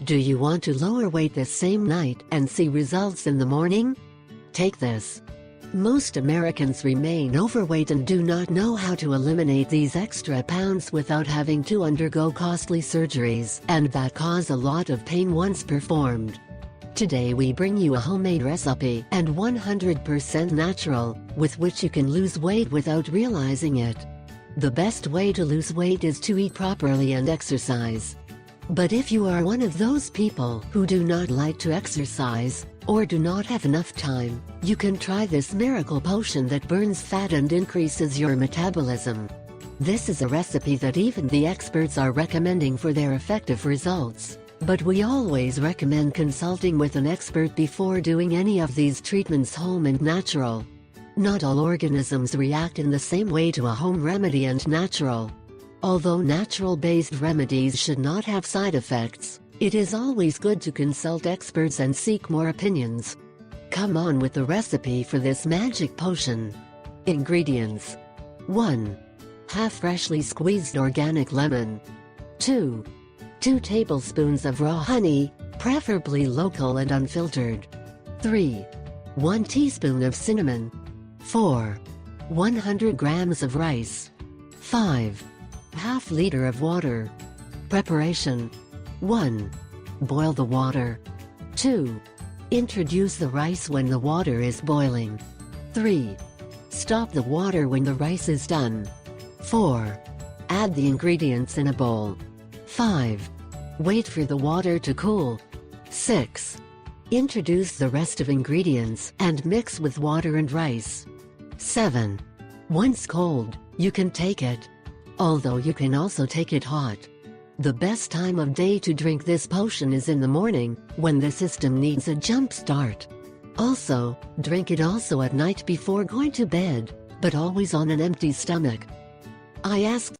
Do you want to lower weight this same night and see results in the morning? Take this. Most Americans remain overweight and do not know how to eliminate these extra pounds without having to undergo costly surgeries, and that cause a lot of pain once performed. Today we bring you a homemade recipe and 100% natural, with which you can lose weight without realizing it. The best way to lose weight is to eat properly and exercise. But if you are one of those people who do not like to exercise, or do not have enough time, you can try this miracle potion that burns fat and increases your metabolism. This is a recipe that even the experts are recommending for their effective results, but we always recommend consulting with an expert before doing any of these treatments home and natural. Not all organisms react in the same way to a home remedy and natural. Although natural-based remedies should not have side effects, it is always good to consult experts and seek more opinions. Come on with the recipe for this magic potion. Ingredients: 1. Half freshly squeezed organic lemon. 2. 2 tablespoons of raw honey, preferably local and unfiltered. 3. 1 teaspoon of cinnamon. 4. 100 grams of rice. 5. Half liter of water. Preparation: 1. Boil the water. 2. Introduce the rice when the water is boiling. 3. Stop the water when the rice is done. 4. Add the ingredients in a bowl. 5. Wait for the water to cool. 6. Introduce the rest of ingredients and mix with water and rice. 7. Once cold, you can take it. Although you can also take it hot. The best time of day to drink this potion is in the morning, when the system needs a jump start. Also, drink it also at night before going to bed, but always on an empty stomach. I asked